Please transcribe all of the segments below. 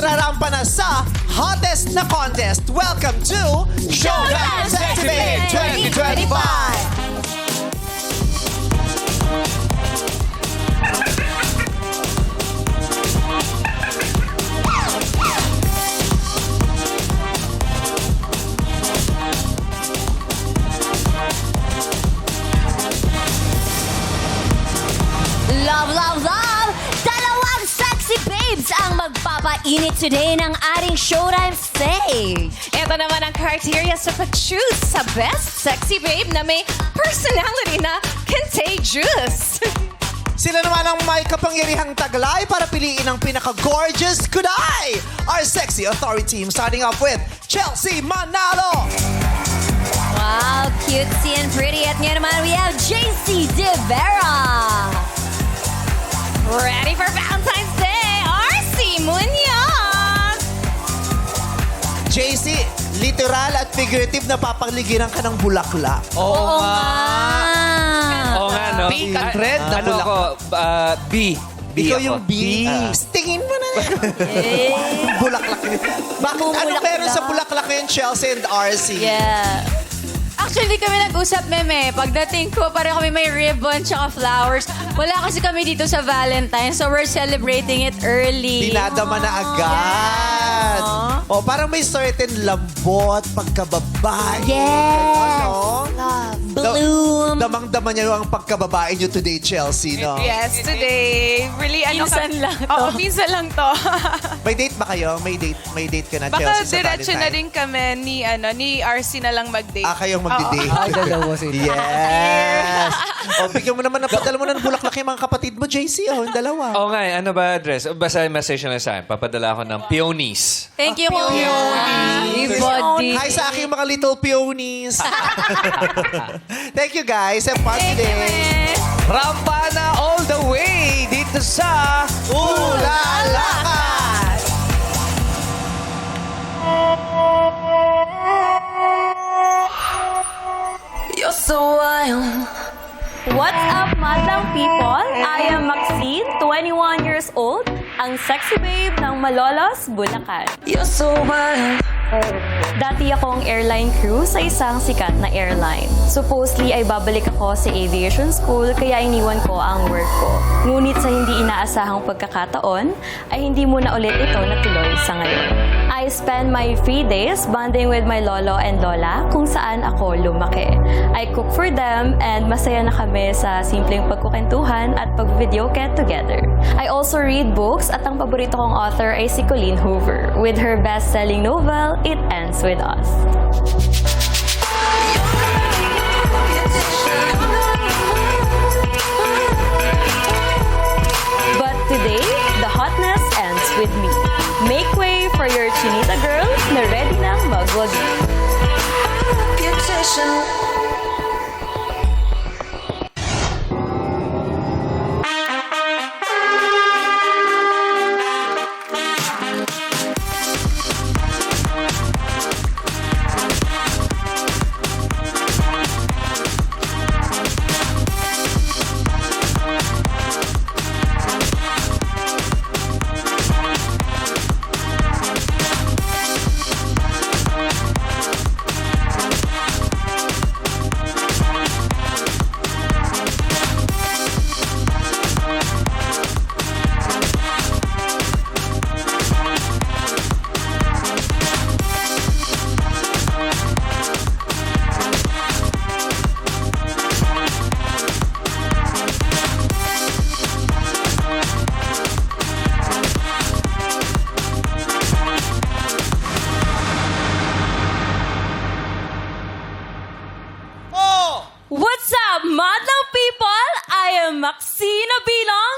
nararampa na sa hottest na contest. Welcome to Showtime Sexy Babe 2025! Love, love, love! Dalawang sexy babes ang magpapainit today ng ating Showtime stage. Ito naman ang criteria sa pag-choose sa best sexy babe na may personality na contagious. Sila naman ang may kapangyarihang taglay para piliin ang pinaka-gorgeous kunay! Our sexy authority team starting off with Chelsea Manalo! Wow, cutesy and pretty. At ngayon naman, we have JC De Vera. Ready for Valentine's Day, RC Munoz! JC, literal at figurative na papagligiran ka ng bulaklak. Oo nga. Oo nga, no? Pink and red na ano bulaklak. ko? B. B Ikaw ako. yung B. Tingin mo na yan. Bulaklak. Bakit? Anong meron sa bulaklak ngayon, Chelsea and RC? Yeah. Actually, kami nag-usap, Meme. Pagdating ko, parang kami may ribbon tsaka flowers. Wala kasi kami dito sa Valentine's, so we're celebrating it early. Dinadama na agad. O, parang may certain lambot, pagkababae. Yes. Ano? Bloom. Damang-dama niya ang pagkababae niyo today, Chelsea, no? Yes, today. Really, Minsan lang to. Oo, minsan lang to. May date ba kayo? May date ka na, Baka Chelsea, sa diretso na Valentine? rin kami ni RC na lang mag-date. Kayong magdi-date. Ay, dalawa sila. Yes. O, bigyan mo naman, padala mo na ng bulaklak yung mga kapatid mo, JC. O, yung dalawa. Oo nga, ano ba address? Basta message na sa akin. Papadala ako ng peonies. Thank you, Kuya. Body. Hi sa aking mga little peonies. Thank you, guys. Have fun today. Rampa na all the way dito sa... Ulalakas! You're so wild. What's up, madlang people? I am Maxine, 21 years old, ang sexy babe ng Malolos, Bulacan. You're so wild. Dati akong airline crew sa isang sikat na airline. Supposedly ay babalik ako sa aviation school kaya iniwan ko ang work ko. Ngunit sa hindi inaasahang pagkakataon, ay hindi muna ulit ito natuloy sa ngayon. I spend my free days bonding with my lolo and lola kung saan ako lumaki. I cook for them and masaya na kami sa simpleng pagkukentuhan at pag-video get together. I also read books at ang paborito kong author ay si Colleen Hoover with her best-selling novel, It Ends With Us. But today, the hotness ends with me. Make way for your chinita girls na ready nang magwagi. Beautician. What's up, madlang people? I am Maxina Bilang,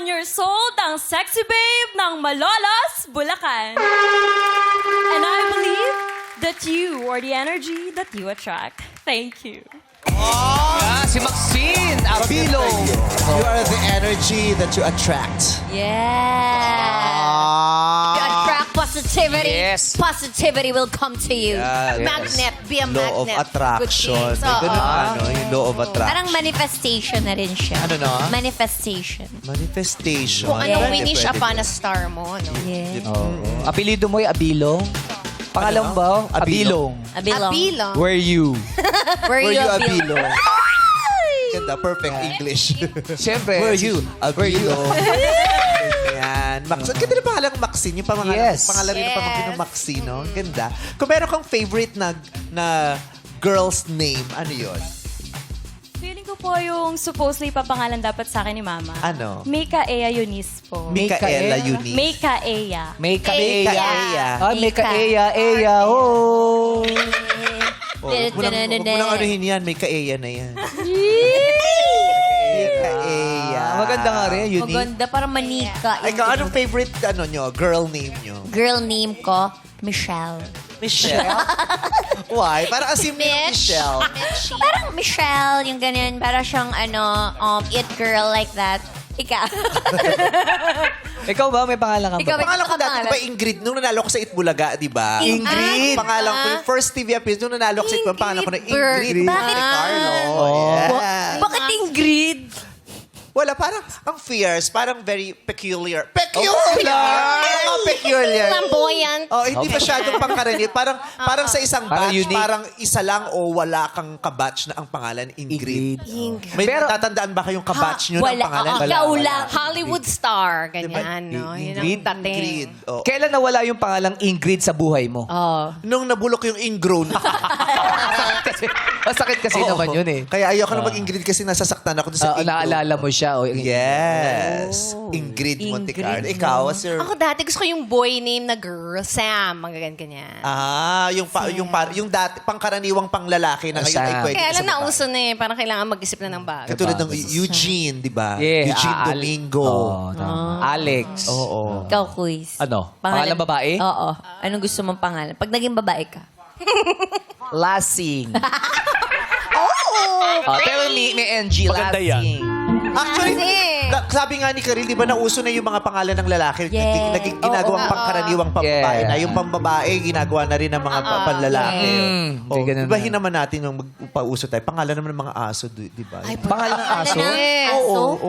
21 years old, ang sexy babe ng Malolos, Bulacan. And I believe that you are the energy that you attract. Thank you. Si Maxine Abilo. You are the energy that you attract. Yeah. You attract positivity. positivity. Yes. Positivity will come to you. Yes. Magnet. Be a Law of magnet. attraction. Good things. May ganun Oo. yung law of attraction. Parang manifestation na rin siya. Ano no? Manifestation. Manifestation. Kung anong Pwede, winish pwede. upon a star mo, no? Yeah. Apelido mo ay Abilong? Pangalan ba? Abilong. Abilong. Abilong. Where you? Were you Abilo? Ganda, perfect English. Siyempre. Were you Abilo? Ayan. Max. Ang ganda na pangalan Maxine. Yung pangalan, Yes. pangalan rin ng Yes. pamangkin ng Maxine. No? Ang ganda. Kung meron kang favorite na girl's name, ano yun? Feeling ko po yung supposedly papangalan dapat sa akin ni Mama. Ano? Mika Ea Eunice po. Micaela Eunice. Mika Ea. May Mika ka-eya. Ea. Ay, may ka-eya, eya, oh. Oh, huwag mo nang anuhin yan. May ka-eya na yan. May ka-eya. Maganda nga rin, unique. Maganda, parang manika. Ay, anong favorite girl name nyo? Girl name ko, Michelle. Michelle? Why? Parang asim yung Michelle. Parang Michelle, yung ganyan. Para siyang it girl like that. Ikaw. Ikaw ba? May pangalan ka Ikaw, ba? Pangalan ko dati, pangalan. di ba Ingrid? Nung nanalo ko sa Itbulaga, di ba? Ingrid. Pangalan ko, yung first TV appearance, nung nanalo ko sa Itbulaga, pangalan ko na Ingrid. Bakit? Monte Carlo. Yes. Bakit Ingrid? Wala, parang ang fierce, parang very peculiar. Peculiar! Peculiar. Flamboyant. Oh, hindi masyadong pangkaraniwan. Parang sa isang Parang batch, unique. parang isa lang o wala kang kabatch na ang pangalan Ingrid. May Pero- natatandaan ba kayong kabatch nyo ng Wala. pangalan? Ikaw lang. Hollywood star. Ganyan, Diba? no? Yun ang Ingrid? dating. Ingrid. Oh. Kailan nawala yung pangalang Ingrid sa buhay mo? Oh. Nung nabulok yung ingrown. Kasi, masakit kasi Oo. naman yun eh. Kaya ayoko na mag-Ingrid kasi nasasaktan ako doon sa ingrown. Naalala mo siya. Oh, Yes. Ingrid Monte Carlo. Ikaw, sir. Ako dati gusto ko yung boy name na girl. Sam. Mga ganyan. Yung dati pangkaraniwang panglalaki na ngayon ay Sam. pwede Kaya sa lang babae. nauso na eh. Parang kailangan mag-isip na ng bago. Katulad ng Eugene, di ba? Yeah. Eugene Domingo. Oh, tama. Alex. Oo. Ikaw, quiz. Ano? Pangalan babae? Oo. Anong gusto mong pangalan? Pag naging babae ka. Lasing. Oh, pero may NG Maganda yan. Lasing. Actually, Kasi- sabi nga ni Karil, di ba nauso na yung mga pangalan ng lalaki? Yeah. Naging ginagawang pangkaraniwang pambabae Yeah. na. Yung pambabae, ginagawa na rin ng mga panlalaki. Hindi ganun Di ba na. naman natin yung magpauso tayo? Pangalan naman ng mga aso, di ba? Pangalan ng aso?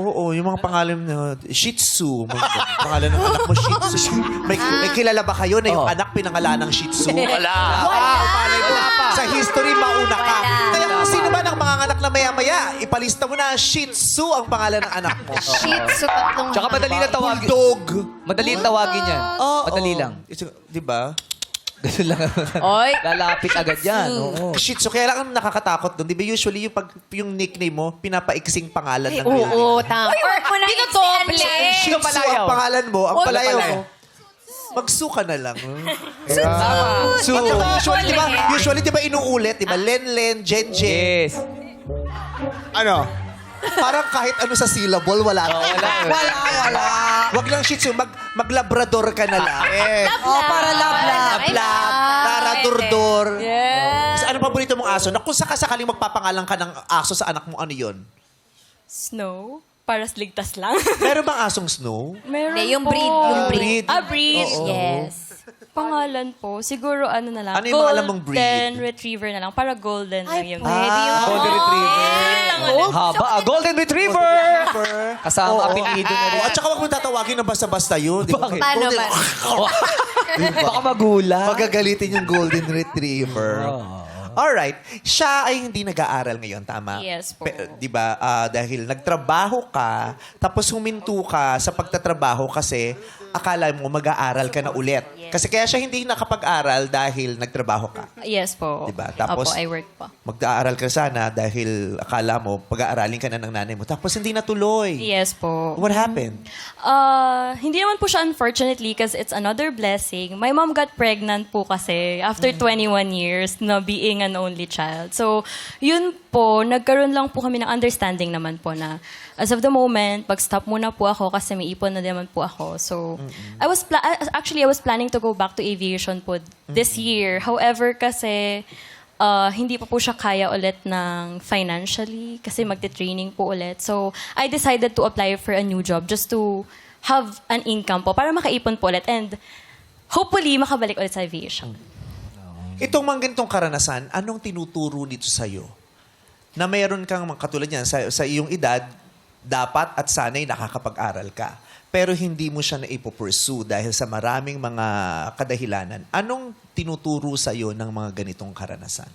Oo, yung mga pangalan na Shih Tzu. Mga ganun. Pangalan ng anak mo, Shih Tzu. May kilala ba kayo na yung Oo. anak pinangalan ng Shih Tzu? Wala. Malay mo, sa history, mauna ka. Kaya kung sino ba ng mga anak na maya-maya, ipalista mo na Shih Tzu ang pangalan ng anak mo. Shih Tzu, tatlong Tsaka madali lang tawagin. Bulldog. Madali lang tawagin yan. Madali lang. Di ba? Ganun lang. Oy. Lalapit agad yan. Oo. Shih Tzu. Kaya lang ang nakakatakot doon. Di ba usually yung nickname mo, pinapaiksing pangalan ng Oo, tama. Uy, wag mo na Dinodoble. Shih Tzu palayaw. ang pangalan mo, ang Oy, palayaw palayaw. mo. Magsuka na lang. Tama. So, Usually, di ba inuulit? Di ba? Len, Jen. yes. Ano? Parang kahit ano sa syllable, wala. Wala. Wag lang Shih Tzu, maglabrador ka na lang. Para lab. Taradordor. Yes. Ano paborito mong aso? Na kung sakasakaling magpapangalan ka ng aso sa anak mo, ano yun? Snow. Para ligtas lang. Meron bang asong snow? Meron Hindi, yung po. breed. Yung breed. Breed. Yes. Pangalan po, siguro ano na lang. Ano yung pangalan mong breed? Golden Retriever na lang. Para golden lang yung Pwede yung Golden Retriever. Haba. Golden Retriever. Kasama apelido na rin. At saka wag mo tatawagin na basta-basta yun. Di ba? Bakit? Paano Golden- ba? Baka magulang. Magagalitin yung Golden Retriever. Alright. Siya ay hindi nag-aaral ngayon, tama? Yes po. Di ba? Dahil nagtrabaho ka, tapos huminto ka sa pagtatrabaho kasi akala mo mag-aaral ka na ulit. Kasi kaya siya hindi nakapag-aral dahil nagtrabaho ka. Yes po. Diba? Tapos- Opo, I work po. Mag-aaral ka sana dahil akala mo pag-aaralin ka na ng nanay mo. Tapos hindi natuloy. Yes po. What happened? Hindi naman po siya unfortunately because it's another blessing. My mom got pregnant po kasi after 21 years na being an only child. So, yun po, nagkaroon lang po kami ng understanding naman po na as of the moment, pag-stop muna po ako kasi may ipon na naman po ako. So, I was planning to go back to aviation po this year. However, kasi hindi pa po siya kaya ulit ng financially kasi magte-training po ulit. So, I decided to apply for a new job just to have an income po para makaipon po ulit. And hopefully makabalik ulit sa aviation. Itong mga ganitong karanasan, anong tinuturo nito sa'yo? Na mayroon kang katulad yan, sa iyong edad, dapat at sana'y nakakapag-aral ka. Pero hindi mo siya na-ipopursue dahil sa maraming mga kadahilanan. Anong tinuturo sa'yo ng mga ganitong karanasan?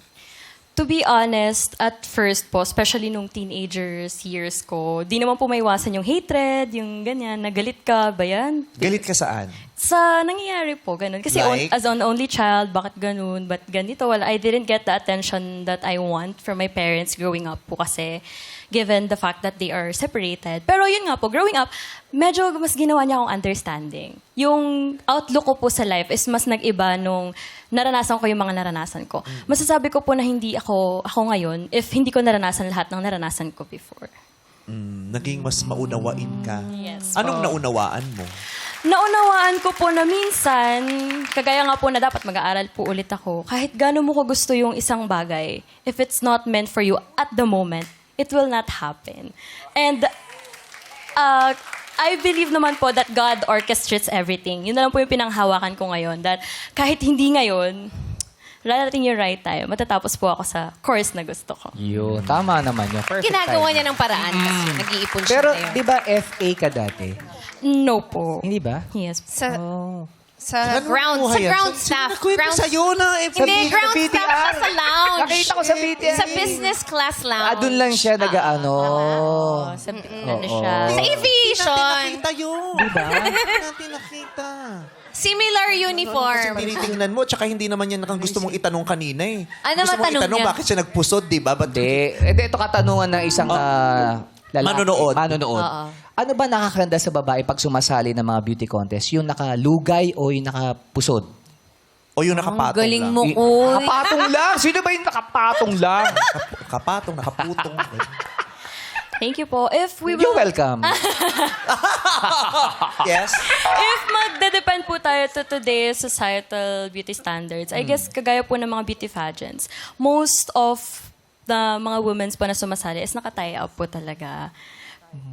To be honest, at first po, especially nung teenagers years ko, di naman po maiwasan yung hatred, yung ganyan, nagalit ka ba yan? Galit ka saan? Sa nangyayari po, ganun. Kasi Like? as an only child, bakit ganun? But ganito, well, I didn't get the attention that I want from my parents growing up po kasi given the fact that they are separated. Pero yun nga po, growing up, medyo mas ginawa niya akong understanding. Yung outlook ko po sa life is mas nag-iba nung naranasan ko yung mga naranasan ko. Masasabi ko po na hindi ako ngayon if hindi ko naranasan lahat ng naranasan ko before. Naging mas maunawain ka. Yes Anong po. naunawaan mo? Naunawaan ko po na minsan, kagaya nga po na dapat mag-aaral po ulit ako, kahit gano'n mo ko gusto yung isang bagay, if it's not meant for you at the moment, it will not happen. And I believe naman po that God orchestrates everything. Yun na lang po yung pinanghawakan ko ngayon, that kahit hindi ngayon, darating yung right time, matatapos po ako sa course na gusto ko. Yun, tama naman yun. Perfect Ginagawa timing. niya ng paraan kasi nag-iipon siya Pero, ngayon. di ba FA ka dati? No po. Hindi ba? Yes. Sa ground staff. Nakwento sa'yo na Hindi, ground BTR. staff siya sa lounge. Nakita ko sa BTR. Sa business class lounge. Doon lang siya nag-ano. Sa, ano siya. Sa aviation. Nakita yun. Diba? Natin nakita. Similar Kasi uniform. tinitingnan mo, tsaka hindi naman yan ang gusto mong itanong kanina eh. Ano gusto mong matanong itanong niya? bakit siya nagpusod, di ba? Ba't Hindi. Ito katanungan ng isang lalaki. Manonood. Manonood. Oo. Ano ba nakakaganda sa babae pag sumasali ng mga beauty contest? Yung nakalugay o yung nakapusod? O yung nakapatong Galing lang? mo, Uy. Nakapatong lang? Sino ba yung nakapatong lang? Kapatong, nakaputong. Thank you po. If we You're will... welcome. Yes? If magde-depend po tayo to today's societal beauty standards, I guess kagaya po ng mga beauty pageants, most of the mga women's po na sumasali is naka-tie up po talaga.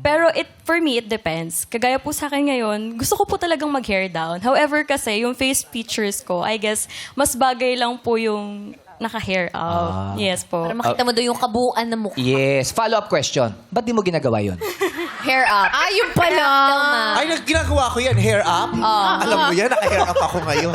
Pero for me, it depends. Kagaya po sa akin ngayon, gusto ko po talagang mag-hair down. However kasi, yung face features ko, I guess, mas bagay lang po yung naka-hair out. Yes po. Para makita mo doon yung kabuuan ng mukha. Yes. Follow-up question. Ba't di mo ginagawa yun? Hair up. Ah, yung pala. Ay, ginagawa ko yan, hair up. Alam mo yan, naka-hair up ako ngayon.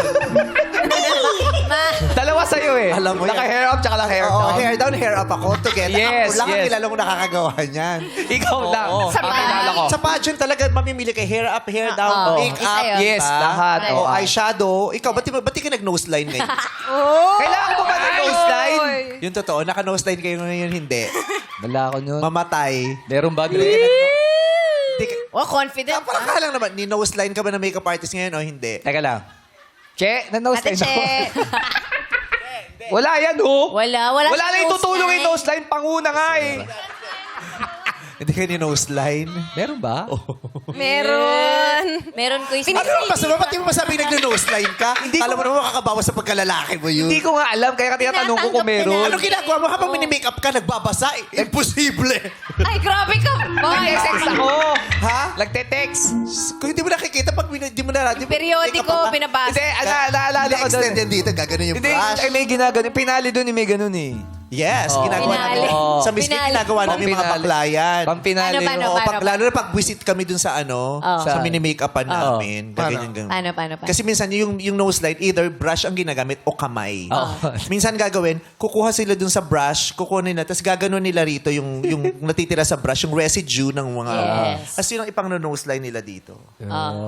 Dalawa sa'yo eh. Alam mo yan. Naka-hair up tsaka naka-hair Oo, down. hair down, hair up ako together. Yes, Ako lang ang yes. kilala mo nakakagawa niyan. Ikaw lang. Pakilala ko. Sa pageant talaga, mamimili ka hair up, hair down, make up. Isa yun. Yes, diba? lahat. O Oo. eyeshadow. Ikaw, ba't di ka nag-nose line ngayon? Kailangan ko ba ng nose line? Yung totoo, naka-nose line kayo ngayon, hindi. Wala ko nun. Mamatay. Meron ba? Di ka, Oh, confident. parang ka lang naman, ni-nose line ka ba na makeup artist ngayon o hindi? Teka lang. Che, na-nose Ate line ako. Che. Wala yan, ho. Wala Wala siyang na nose itutulong line. yung nose line. Panguna nga eh. Hindi ka ni-nose line? Meron ba? Meron. Meron ko yung... Ano naman masama? Ba't di mo masabi nag-nose line ka? Kala mo naman makakabawas sa pagkalalaki mo yun. Hindi ko nga alam. Kaya tinatanong ko kung meron. Ano ginagawa mo habang mini-makeup ka, nagbabasa? Imposible. Ay, grabe ka. Boy. Nagte-text ako. Ha? Nagte-text. Kung hindi mo nakikita, pag di mo na... di mo- Periodiko, makeup ka, binabasa. Hindi, naalala ko doon. extend yan dito, gagano yung Hindi, brush. ay, may ginagano. Pinali doon, may ganun eh. Yes, ginagawa Pinali. namin. Oo. Sa Miss Kate, Pinali. ginagawa namin mga Pampinali. baklayan. Pampinali. Paano? Oo, lalo na pag visit kami dun sa sa mini-makeupan namin. Gaganyan. Paano? Kasi minsan yung nose line, either brush ang ginagamit o kamay. Minsan gagawin, kukuha sila dun sa brush, kukuha nila, tapos gaganon nila rito yung natitira sa brush, yung residue ng mga... Yes. Tapos yun ang ipang nose line nila dito.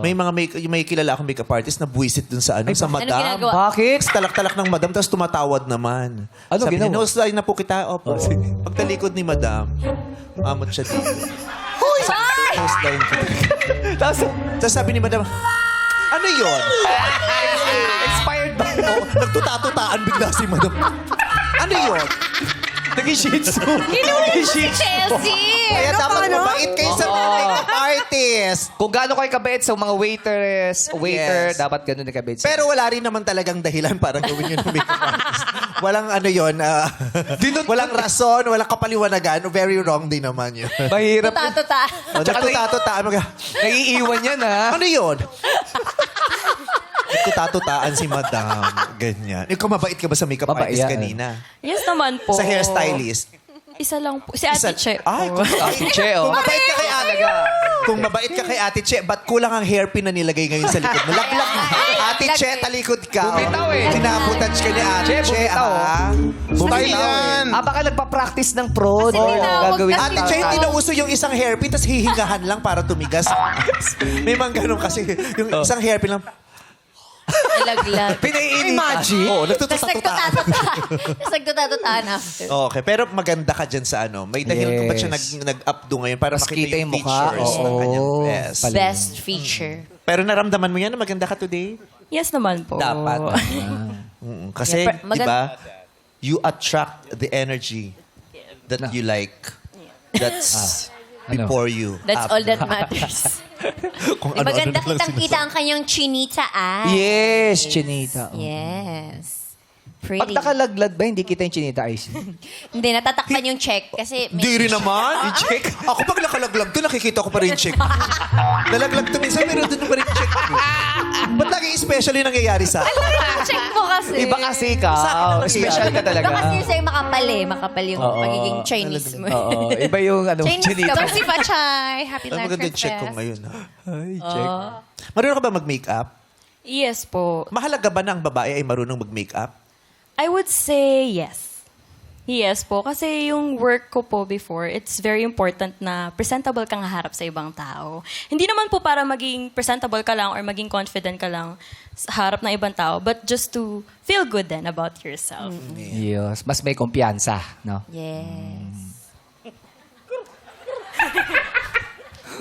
May kilala akong makeup artist na buwisit dun sa sa madam. ginagawa? Bakit? Tapos talak-talak ng madam, tapos tumatawad naman. Ano Sabi niya, ginawa? nose line na po kita. Opo. Pagtalikod ni madam, amot siya dito. Nose line kita. Tapos sabi ni madam, ano yun? Expired ba? Oh, nagtuta-tutaan bigla si madam. Ano yun? Naging shih tzu. Inuwi si Chelsea. Kaya dapat mabait kayo sa mga makeup artist. Kung gaano kayo kabait sa mga waiter, Yes. dapat ganun na kabait. Pero wala rin naman talagang dahilan para gawin yun ng makeup artist. Walang ano yun, walang rason, walang kapaliwanagan. Very wrong din naman yun. mahirap. Tuta. Nagtuta-tutaan. Naiiwan yan, ha? Ano yun? Tutatutaan si madam. Ganyan. Ikaw, mabait ka ba sa makeup Mabait artist yan. kanina? Yes naman po. Sa hairstylist? Isa lang po. Si Ate Che Ay, po. Ate Che, oh. Kung mabait ka kay Ate, kung mabait ka kay Ate Che, ba't kulang ang hairpin na nilagay ngayon sa likod mo? Laglag mo. Ate Che, talikod ka. Bumitaw eh. Sinabutouch ka ni Ate Che, Che, bumitaw, ah. Style Bumitaw eh. yan. Baka nagpa-practice ng prod. Kasi tinawag Gagawin kasi Ate Che, hindi na uso yung isang hairpin, tapos hihingahan lang para tumigas. May mga ganun kasi. Yung isang hairpin lang. Nalaglag. Imagine. Oo, Tapos nagtututatutaan. nagtutatataan after. Okay, pero maganda ka dyan sa ano. May dahilan kung ba't siya Yes. nag-updo ngayon para Mas makita kita yung yung mukha. features ng Oo. kanyang yes. Pala. Best feature. Pero naramdaman mo yan na maganda ka today? Yes naman po. Dapat. Kasi, Yeah, di ba, you attract the energy that you like. That's before you. That's all that matters. Kung Di maganda ano-ano na lang kitang-kita ang kanyang chinita Yes, Chinita. Oh. Yes. Pag Pretty. nakalaglad ba, hindi kita yung Chinita Ice? Hindi, natatakpan yung check kasi Hindi rin naman. I-check. Ako pag nakalaglag to, nakikita ko pa rin yung check. Nalaglag to minsan, meron doon pa rin check. Ba't lagi especially nangyayari sa akin? Check mo kasi. Iba kasi ka. Sa akin lang Special ka talaga. Baka kasi sa'yo makapal eh. Makapal yung Oo. pagiging Chinese mo. Oo. Iba yung ano, Chinese Chinita. ka. Si Pachay. Happy Ang Life maganda Princess. check ko ngayon. Ha? Ay, check. Marunong ka ba mag-makeup? Yes po. Mahalaga ba na ang babae ay marunong mag-makeup? I would say yes. Yes po. Kasi yung work ko po before, it's very important na presentable kang harap sa ibang tao. Hindi naman po para maging presentable ka lang or maging confident ka lang sa harap ng ibang tao, but just to feel good then about yourself. Yes. Mas may kumpiyansa, no? Yes.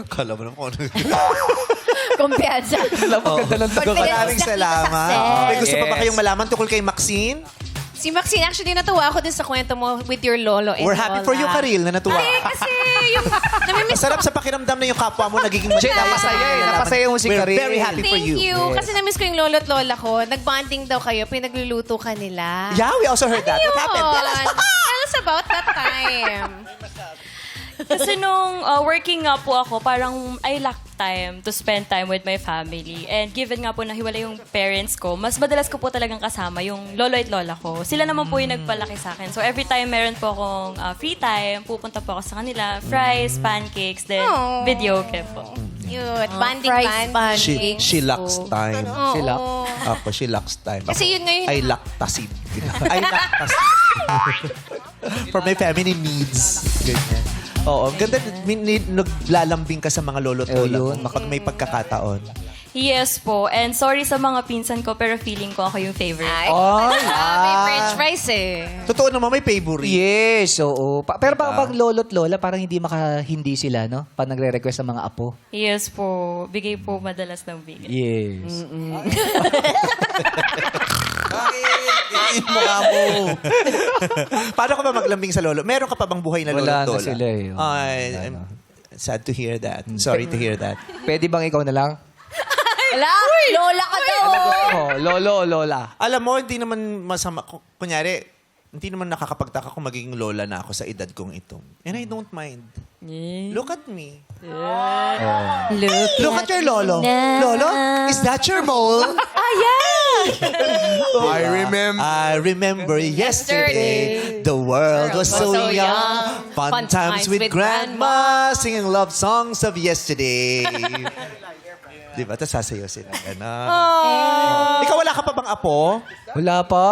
Kala mo naman kung ano. Kumpiyansa. Maraming salamat. May gusto pa ba Yes. kayong malaman tungkol kay Maxine? Si Maxine, actually natuwa ako din sa kwento mo with your lolo and We're happy for you, lola. Karil, na natuwa. Kasi yung, namimiss Sarap sa pakiramdam na yung kapwa mo nagiging Che, napasaya eh. Napasaya mo si We're Karil. very happy for Thank you. you. Kasi namiss ko yung lolo at lola ko. Nagbonding daw kayo, pinagluluto ka nila. Yeah, we also heard that. What happened? Tell us. Tell us about that time. Kasi nung working nga po ako, parang I lack time to spend time with my family. And given nga po na hiwalay yung parents ko, mas madalas ko po talagang kasama yung lolo at lola ko. Sila naman po yung nagpalaki sa akin. So every time meron po akong free time, pupunta po ako sa kanila. Fries, pancakes, then Aww. video game po. Cute. Banding Fries, band. She lacks time. Sila. Ako, she lacks time. Kasi yun ngayon- I lactacid. I lactacid. For my family needs. Ganyan. Oo, ang ganda. Naglalambing ka sa mga lolo't lola Yun. mo pag may pagkakataon. Yes po. And sorry sa mga pinsan ko, pero feeling ko ako yung favorite. Ay, may french fries eh. Totoo naman, may favorite. Yes, oo. Pero pag lolo't lola, parang hindi sila, no? Pag nagre-request ng mga apo. Yes po. Bigay po madalas ng bigay. Yes. Bakit? Mukha mo. Paano ka ba maglambing sa lolo? Meron ka pa bang buhay na lolo Wala at na lola? sila eh. Ay, I'm sad to hear that. Sorry to hear that. Pwede bang ikaw na lang? Wala. Lola ka daw. Oh, lolo o lola? Alam mo, hindi naman masama. Kunyari, hindi naman nakakapagtaka kung magiging lola na ako sa edad kong ito. And I don't mind. Look at me. Look at your lolo. Lolo, is that your mole? I remember yesterday, the world was so young. Fun times with grandma, singing love songs of yesterday. Diba? Tapos sasayaw sila. Ikaw, wala ka pa bang apo? Wala pa.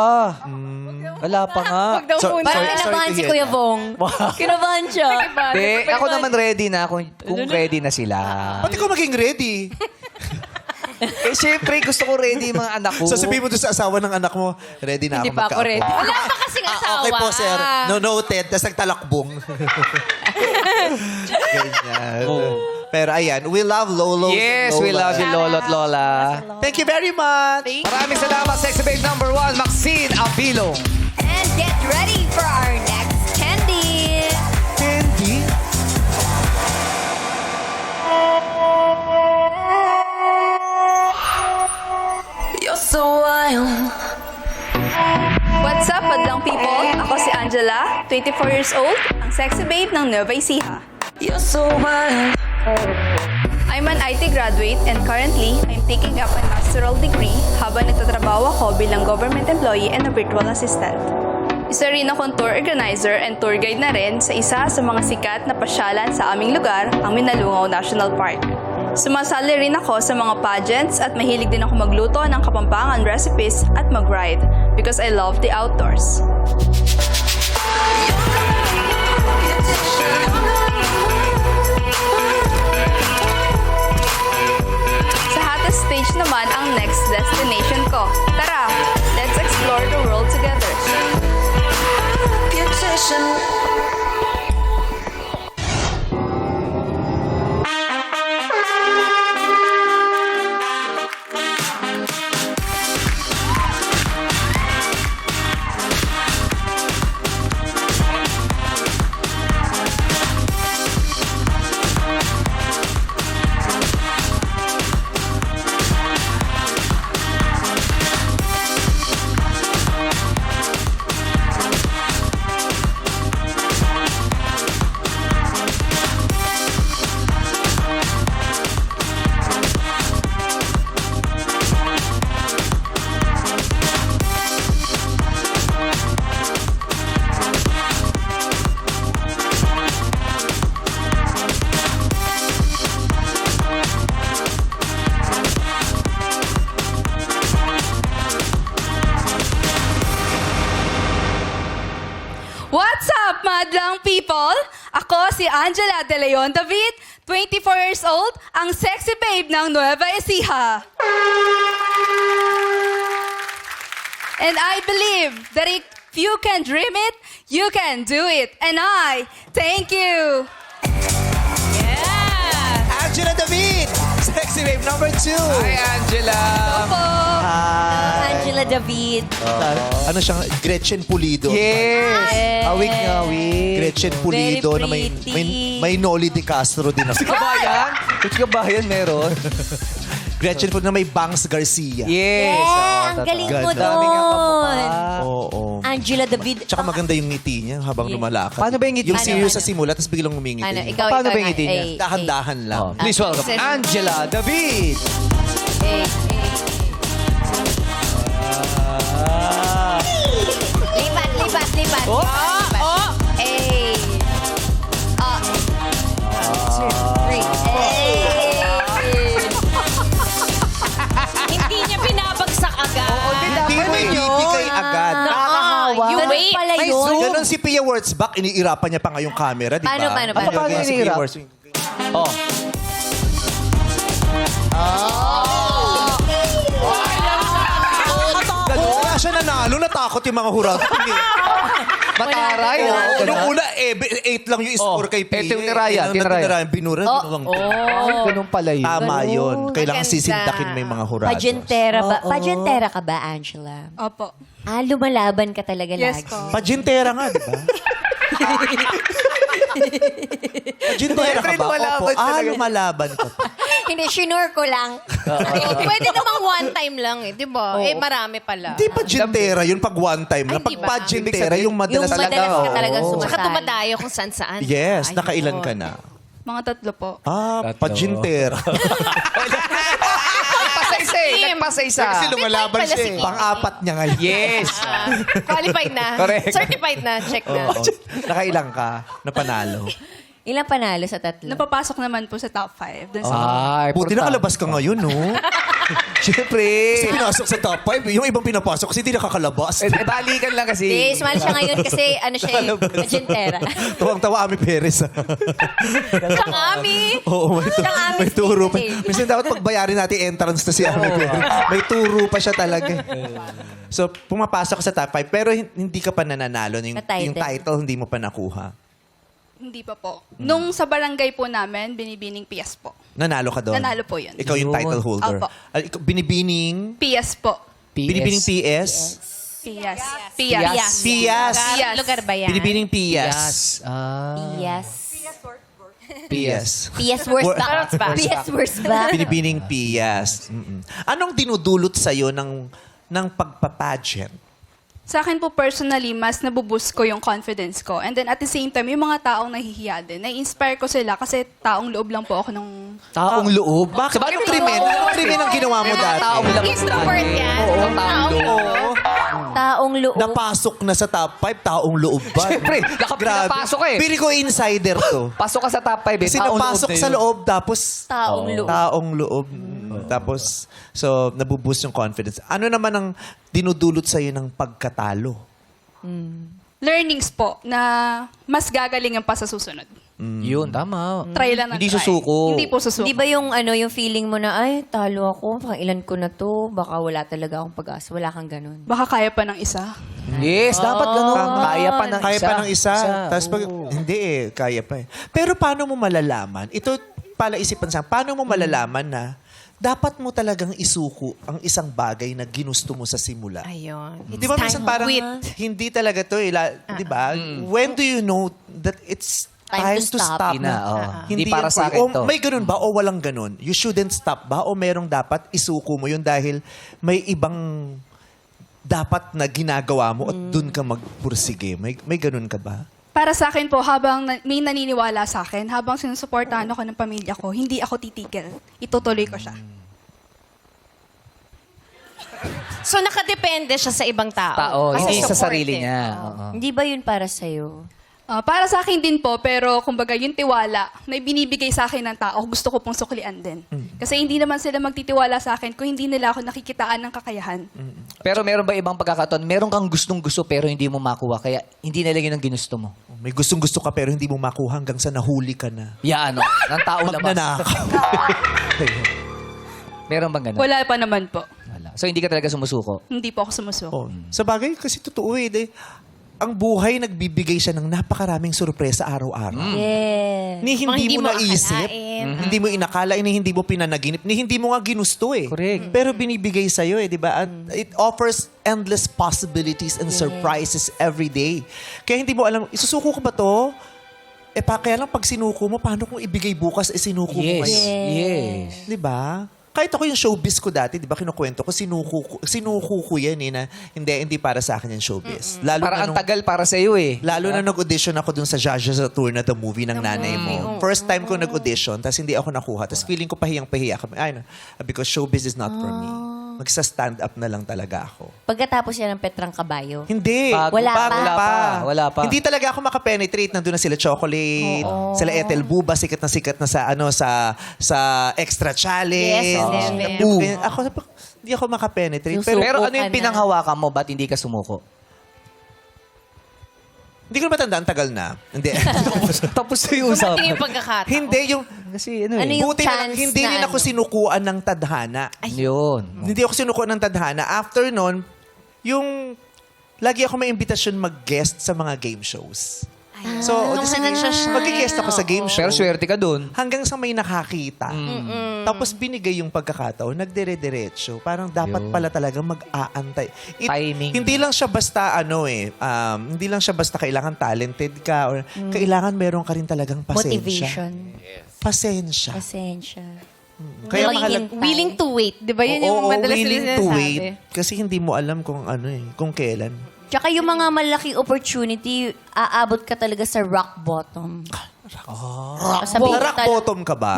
Wala pa nga. Wag daw So- muna. sorry to Kinabahan si hear Kuya that. Bong. Kinabahan siya. Ako naman ready na kung ready na sila. Pati ko maging ready. Eh, syempre, gusto ko ready yung mga anak ko. Sasabihin mo doon sa asawa ng anak mo, ready na Hindi ako pa ako magkaapo. ready. Wala pa kasing asawa. Okay po, sir. No, noted. Tapos nagtalakbong. Ganyan. Pero ayan, we love Lolo. Yes, we love you, lolo at lola. Thank you very much. Maraming salamat, Sexy Babe number 1, Maxine Abilong. And get ready for our next candy. Candy. You're so wild. What's up, madlang people? Ako si Angela, 24 years old, ang sexy babe ng Nueva Ecija. You're so wild. I'm an IT graduate and currently, I'm taking up a masteral degree habang nagtatrabaho ako bilang government employee and a virtual assistant. Isa rin akong tour organizer and tour guide na rin sa isa sa mga sikat na pasyalan sa aming lugar, ang Minalungaw National Park. Sumasali rin ako sa mga pageants at mahilig din ako magluto ng kapampangan recipes at mag-ride because I love the outdoors. Sa hottest stage naman ang next destination ko. Tara, let's explore the world together. What's up, madlang people? Ako si Angela De Leon David, 24 years old, ang sexy babe ng Nueva Ecija. And I believe that if you can dream it, you can do it. And I thank you. Angela David! Sexy babe number 2. Hi, Angela. Angela David. Ano siyang Gretchen Pulido? Yes. Awig. Gretchen Pulido na may Noli De Castro din ako. Kabayan? Which kabayan meron? Gretchen Pulido na may Bangs Garcia. Yes. Ang galing mo Ganda. Daming ang kamukha. Oo. Angela David. Tsaka maganda yung ngiti niya habang lumalakad. Paano ba yung ngiti? Yung serious sa simula, tapos biglang umingiti. Ano, niya. ikaw, Paano ikaw ba yung na. ngiti niya? Dahan-dahan lang. Oh, please welcome Angela David. Lipat. Oh. Eh. Hindi niya binabagsak agad. Hindi mo ibibigay agad. You wait. Pala yun. Ganon si Pia Wurtzbach, iniirapan niya pa nga yung camera, di ba? Paano? Paano Ganyan si Pia iniirap? Wurtzbach. Oh. Kaya siya nanalo, natakot yung mga hurado. Mataray. no? Nung una, 8 lang yung score kay Pia. Eto yung tinaraya, tinaraya. Binura, ginawang Ay, ganun pala yun. Tama yun. Kailangan Maganda. sisindakin mo yung mga hurados. Pageantera ka ba, Angela? Opo. Lumalaban ka talaga Yes lagi. po. Pageantera nga, di ba? Pageantera ka ba? Lumalaban Opo. talaga. Lumalaban ka pa. Hindi, shinure ko lang. Pwede namang one time lang eh, di ba? Eh, marami pala. Hindi pageantera yun pag one time lang. Ay, Pag di ba? pageantera, yung madalas Yung madalas ka oo. talaga sumasali. Saka tumadayo kung saan-saan. Yes, Ayun. nakailan ka na? Mga 3 po. Pageantera. Nagpasa-isa eh. Nagpasa-isa. Kasi lumalaban pala siya si eh. Kim. Pang-apat niya ngayon. Yes. Qualified na. Correct. Certified na. Check na. Oo. Nakailang ka na panalo? Ilang panalo sa 3? Napapasok naman po sa top 5. Dun sa Ay, Buti nakalabas ka ngayon, no? Siyempre. Kasi pinasok sa top 5. Yung ibang pinapasok kasi hindi nakakalabas. Balikan lang kasi. Hindi, sumali siya ngayon kasi ano siya eh, pageantera. Tuwang-tawa Ami Perez. Siyang Ami. Oo, may turo pa. Eh. Minsan dapat pagbayarin natin entrance to si Ami Perez. May turo pa siya talaga. So, pumapasok ka sa top 5 pero hindi ka pa nananalo. Yung, Na title. yung title hindi mo pa nakuha. Hindi pa po. Nung sa barangay po namin, binibining PS po. Nanalo ka doon? Nanalo po yun. Ikaw yung title holder. Opo. Binibining? PS po. Binibining PS? PS. Pias. Pias. Lugar ba yan? Binibining Pias. Yes. Pias. PS worst ba? Worst ba? PS worst ba? Binibining Pias. Mm-mm. Anong dinudulot sa'yo ng pagpapageant? Sa akin po personally, mas nabuboost ko yung confidence ko. And then at the same time, yung mga taong nahihiya din, nai-inspire ko sila kasi taong loob lang po ako ng... Taong loob. Bakit? Anong krimen? Anong krimen ang ginawa mo dati? Taong loob. Introvert yan. Taong loob. Taong loob. Napasok na sa top 5, taong loob ba? Siyempre, pinapasok ka eh. Pili ko insider to. Pasok ka sa top 5 eh. Kasi Taong napasok loob na sa yun. loob, tapos Taong loob. taong loob. Tapos, so, nabuboost yung confidence. Ano naman ang dinudulot sa'yo ng pagkatalo? Learnings po na mas gagalingan pa sa susunod. Yun, tama. Try lang na Hindi try. susuko. Hindi po susuko. Di ba yung yung feeling mo na, ay, talo ako, ilan ko na to, baka wala talaga akong pag-asa. Wala kang ganun. Baka kaya pa ng isa. Yes, dapat ganun. Kaya pa ng Kaya isa. pa ng isa. Tapos pag, hindi eh, kaya pa eh. Pero paano mo malalaman? Ito pala isipan sa, paano mo malalaman na dapat mo talagang isuko ang isang bagay na ginusto mo sa simula? Ayun. Di ba minsan parang hindi talaga to eh. Di ba? When do you know that it's time to stop Hindi na, oh. Hindi yan para sa for akin you. to. O may ganun ba o walang ganun? You shouldn't stop ba? O merong dapat isuko mo yun dahil may ibang dapat na ginagawa mo at dun ka magpursige? May ganun ka ba? Para sa akin po, habang may naniniwala sa akin, habang sinusuportahan ako ng pamilya ko, hindi ako titigil. Itutuloy ko siya. So, nakadepende siya sa ibang tao. Hindi sa supportive. sarili niya. Oo. Hindi ba yun para sa'yo? Para sa akin din po, pero kumbaga yung tiwala na binibigay sa akin ng tao, gusto ko pong suklian din. Kasi hindi naman sila magtitiwala sa akin kung hindi nila ako nakikitaan ng kakayahan. Pero meron ba ibang pagkakataon? Meron kang gustong-gusto pero hindi mo makuha. Kaya hindi nalagyan ang ginusto mo. May gustong-gusto ka pero hindi mo makuha hanggang sa nahuli ka na. Yan, ano? Ng taong labas. Magnanakaw. Meron bang ganun? Wala pa naman po. Wala. So hindi ka talaga sumusuko? Hindi po ako sumusuko. Oh. Sa bagay, kasi totoo eh. Ang buhay nagbibigay siya ng napakaraming sorpresa araw-araw. Yes. Ni hindi Hindi mo mo naisip, akalain. hindi mo inakala, ni hindi mo pinanaginip, ni hindi mo nga ginusto eh. Correct. Pero binibigay sa'yo eh, di ba? At it offers endless possibilities and surprises every day. Kaya hindi mo alam, isusuko ko ba to? Kaya lang pag sinuko mo, paano kung ibigay bukas, sinuko mo Yes. ngayon? Yes. Di ba? Kahit ako yung showbiz ko dati, di ba kinukwento ko, sinuko ko yan eh, na hindi para sa akin yung showbiz. Lalo Para na ang nung- tagal para sa iyo eh. Lalo na nag-audition ako dun sa Jaja sa tour na The Movie ng nanay mo. First time ko nag-audition, tapos hindi ako nakuha. Tapos feeling ko pahiyang-pahiya kami. Because showbiz is not for me. Magsa-stand up na lang talaga ako. Pagkatapos yan ng Petrang Kabayo. Hindi. Wala Bago pa. Wala pa. Hindi talaga ako makapenetrate. Nandun na sila Chocolate, sila Ethel Buba, sikat na sa Extra Challenge. Yes, yes, yes. Ako, hindi ako makapenetrate. Yung Pero Pero Suko ano yung ka na. pinanghawakan mo? Ba't hindi ka sumuko? hindi ko na matandaan, tagal na. Hindi. Tapos na yung Dumating yung pagkakataon. Hindi, yung... Kasi ano Ano eh. yung Buti na lang, chance hindi na rin ako ano? sinukuan ng tadhana. Yun. Hindi ako sinukuan ng tadhana. After nun, yung... Lagi ako may imbitasyon mag-guest sa mga game shows. So, nung sige, nagsashine, mag-guest ako sa game show. Pero swerte ka dun. Hanggang sa may nakakita. Tapos binigay yung pagkakataon, nagdire-diretso. Parang dapat pala talaga mag-aantay. Timing. Hindi lang siya basta hindi lang siya basta kailangan talented ka or kailangan meron ka rin talagang pasensya. Motivation. Pasensya. Pasensya. Kaya mahalaga. Willing to wait. Di ba yun yung madalas willing nila to sinasabi? wait. Kasi hindi mo alam kung kung kailan. Tsaka yung mga malaking opportunity, aabot ka talaga sa rock bottom. Sabihin Na-rock bottom ka ba?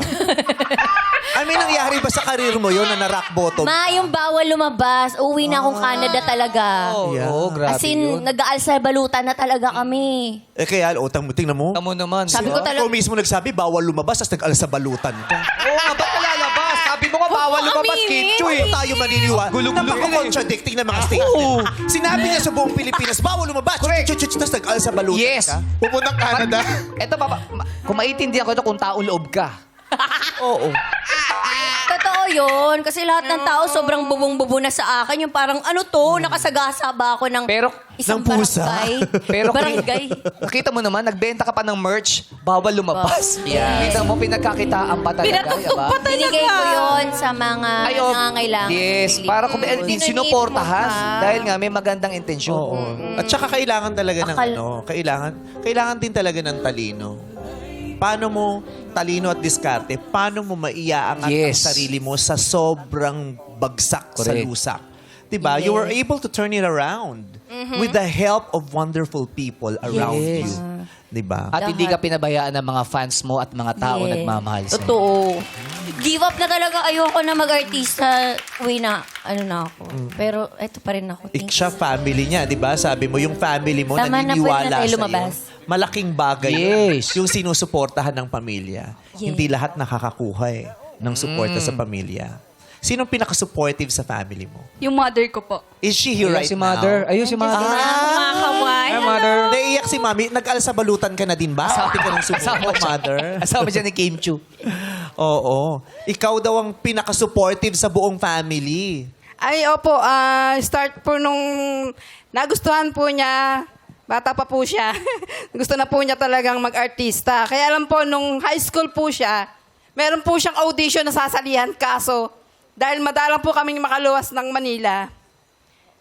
May nangyari ba sa karir mo yun na na-rock bottom? Ma, yung bawal lumabas. Uwi na akong Canada talaga. Yeah. Oo, grabe As in, yun. nag-aalsa balutan na talaga kami. Kaya, tingnan mo. Tamo naman. Sabi ko talaga- Ikaw mismo nagsabi, bawal lumabas, tapos nag-alsa balutan ka. Oo nga, ba't nalalabas? Sabi mo nga bawal lumabas, Kitcho eh. Tayo maniniwala. Napaka-contradicting na mga statement. Sinabi niya sa buong Pilipinas, bawal lumabas. Tapos nag-alsa balutan Yes. ka. Pupuntang Canada. Ito, kung maiintindihan ko ito kung taong loob ka. Oo. Totoo yun. Kasi lahat ng tao sobrang bubong-bubo na sa akin. Yung parang, ano to, nakasagasa ba ako ng Pero, isang ng pusa. barangay? pero barangay. nakita mo naman, nagbenta ka pa ng merch, bawal lumabas. Kita mo, pinagkakitaan pa talaga. Pinatugtog diba? pa talaga. Binigay ko yun sa mga Ay, oh, nangangailangan. yes, para kung Sinunod sinuportahan. mo pa. Dahil nga, may magandang intensyon. Oo. At saka kailangan talaga ng Akal- kailangan din talaga ng talino. Paano mo talino at diskarte? Paano mo maiaangat Yes. ang sarili mo sa sobrang bagsak sa Correct. lusak? Diba? You were able to turn it around with the help of wonderful people around Yes. you. Diba? At hindi ka pinabayaan ng mga fans mo at mga tao Yes. nagmamahal sa'yo. Totoo. Give up na talaga. Ayoko na mag-artista. Uy na, ano na ako. Pero eto pa rin ako. Thank Siya family niya, di ba? Sabi mo, yung family mo Tama na, pwede naniniwala na tayo sa'yo. lumabas. Malaking bagay Yes. yung sinusuportahan ng pamilya. Yes. Hindi lahat nakakakuha ng suporta sa pamilya. Sinong pinaka-supportive sa family mo? Yung mother ko po. Is she here Ayun right si Mother. now? Ayun si Mother. Kamay. Hi, Mother. Naiiyak si Mami. Nag-alsabalutan ka na din ba? Sabi ka ng sumuko, Mother. Asawa siya ni Kim Chu. Oo. Ikaw daw ang pinaka-supportive sa buong family. Ay, opo. Start po nung nagustuhan po niya, bata pa po siya. Gusto na po niya talagang mag-artista. Kaya alam po, nung high school po siya, meron po siyang audition na sasalihan. Kaso, dahil madalang po kaming makaluwas ng Manila,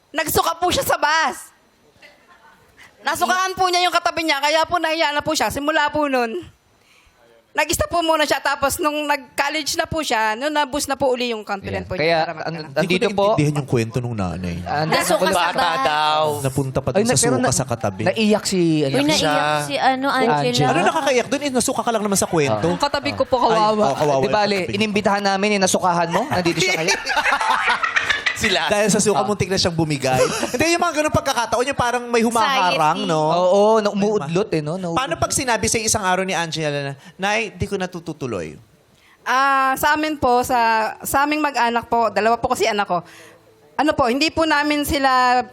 nagsuka po siya sa bus. Nasukaan po niya yung katabi niya, kaya po nahiya na po siya. Simula po nun, nag-stop po muna siya. Tapos nung nag-college na po siya, nung nabus na po uli yung confident po Kaya, niya. Hindi andito ko po. naintindihan yung kwento nung nanay. Nasuka sa bata daw. Napunta pa Ay, dun sa pero suka sa katabi. Naiyak si... Uy, naiyak si Angela. Ano nakakaiyak doon? Nasuka ka lang naman sa kwento. Yung katabi ko po Ay, oh, kawawa. Di bale, yung katabi. inimbitahan namin, nasukahan mo. Nandito siya kaya. Dahil sa suka muntik na siyang bumigay. Hindi, yung mga ganun pagkakataon, yung parang may humaharang, no? Oo, na umuudlot eh, no? Paano pag sinabi sa isang araw ni Angela na, Nay, di ko natututuloy? Sa amin po, sa aming mag-anak po, dalawa po kasi anak ko. Ano po, hindi po namin sila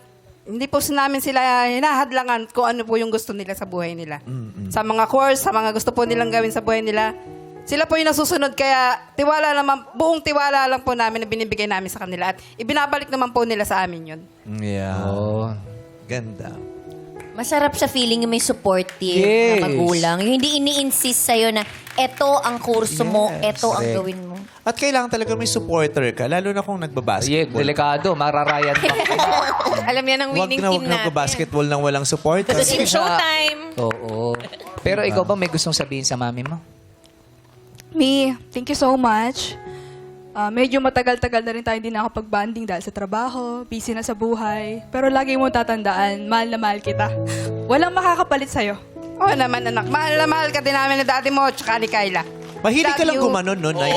hinahadlangan kung ano po yung gusto nila sa buhay nila. Sa mga course, sa mga gusto po nilang gawin sa buhay nila. Sila po yung nasusunod, kaya buong tiwala lang po namin na binibigay namin sa kanila. At ibinabalik naman po nila sa amin yun. Yeah. Oo. Ganda. Masarap sa feeling yung may supportive Yes. na magulang. Yung hindi ini-insist sa'yo na eto ang kurso mo, eto ang correct. gawin mo. At kailangan talaga may supporter ka, lalo na kung Yeah, nagbabasketball. delikado. Mararayan pa. Alam niya ng Huwag winning na team huwag natin. nagbabasketball nang walang support. Kasi showtime. Oo. Pero ikaw ba may gustong sabihin sa mami mo? Me, thank you so much. Medyo matagal-tagal na rin tayo hindi nakapag-banding dahil sa trabaho, busy na sa buhay. Pero lagi mo tatandaan, mahal na mahal kita. Walang makakapalit sa'yo. Oo naman anak, mahal na mahal ka din namin na daddy mo, tsaka ni Kyla. Mahilig ka Love lang you. gumanon, no? Nay?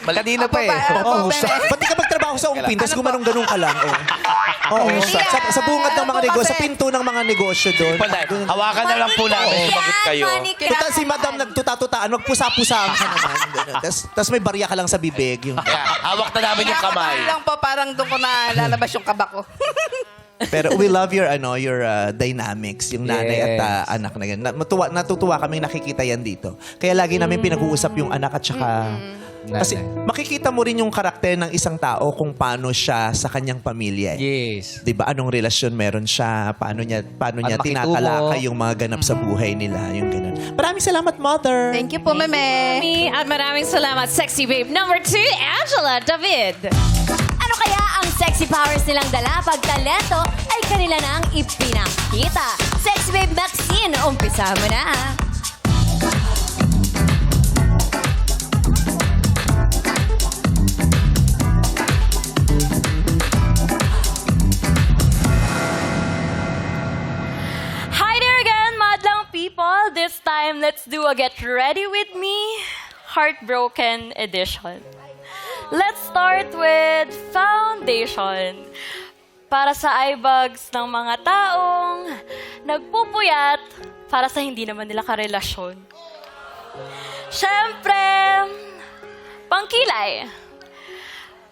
Kanina pa eh. Oo, ba't di ka magtrabaho sa umpin, tapos gumanong-ganong ka lang? Oo. Sa bungad ng mga Ano po negosyo, sa kasi? pinto ng mga negosyo doon. Hawakan na lang po namin. Sumagot kayo. Total si madam nagtuta-tutaan, magpusa-pusaan ka naman. Tapos may barya ka lang sa bibig. Yung... Hawak na namin yung kamay. Lang po, parang doon ko na lalabas yung kaba ko. Pero we love your dynamics, yung nanay at Yes. anak na yan. Natutuwa kaming nakikita yan dito. Kaya lagi namin pinag-uusap yung anak at saka... Kasi Nanay. makikita mo rin yung karakter ng isang tao kung paano siya sa kanyang pamilya. Yes. 'Di ba? Anong relasyon meron siya? Paano niya At tinatalakay makitungo. yung mga ganap sa buhay nila, yung ganun. Maraming salamat, Mother. Thank you po, meme. At maraming salamat, sexy babe. Number 2, Angela David. Ano kaya ang sexy powers nilang dala pag talento ay kanila na ang ipinakita? Sexy Babe Maxine, umpisa mo na. Hi there again, madlang people. This time, let's do a Get Ready With Me Heartbroken Edition. Let's start with foundation. Para sa eye bags ng mga taong nagpupuyat para sa hindi naman nila karelasyon. Siyempre, pangkilay.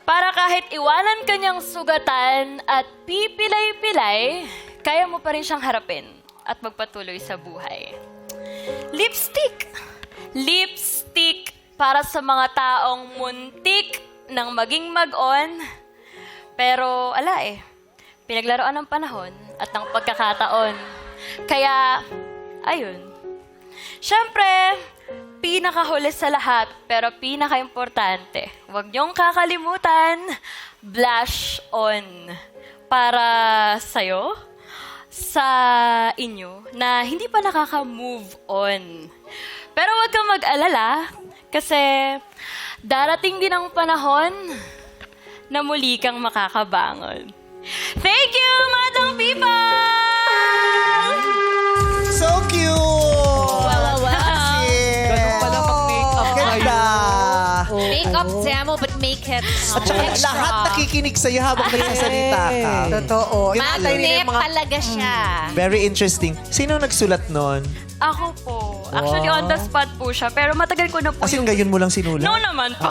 Para kahit iwanan kanyang sugatan at pipilay-pilay, kaya mo pa rin siyang harapin at magpatuloy sa buhay. Lipstick. Lipstick para sa mga taong muntik ng maging mag-on. Pero ala pinaglaruan ng panahon at ng pagkakataon. Kaya, ayun. Siyempre, pinakahuli sa lahat, pero pinaka-importante, huwag niyong kakalimutan, blush on. Para sa'yo, sa inyo, na hindi pa nakaka-move on. Pero huwag kang mag-alala, kasi darating din ang panahon na muli kang makakabangon. Thank you, Madam Pipa! So cute! Wow. Ganun pala mag-makeup Ganda! Make up demo, but make it At saka extra. lahat nakikinig sa'yo habang nagsasalita ka. Totoo. Magnet talaga siya. Very interesting. Sino nagsulat nun? Ako po. Actually, on the spot po siya. Pero matagal ko na po As in, gayon mo lang sinulat? No naman po.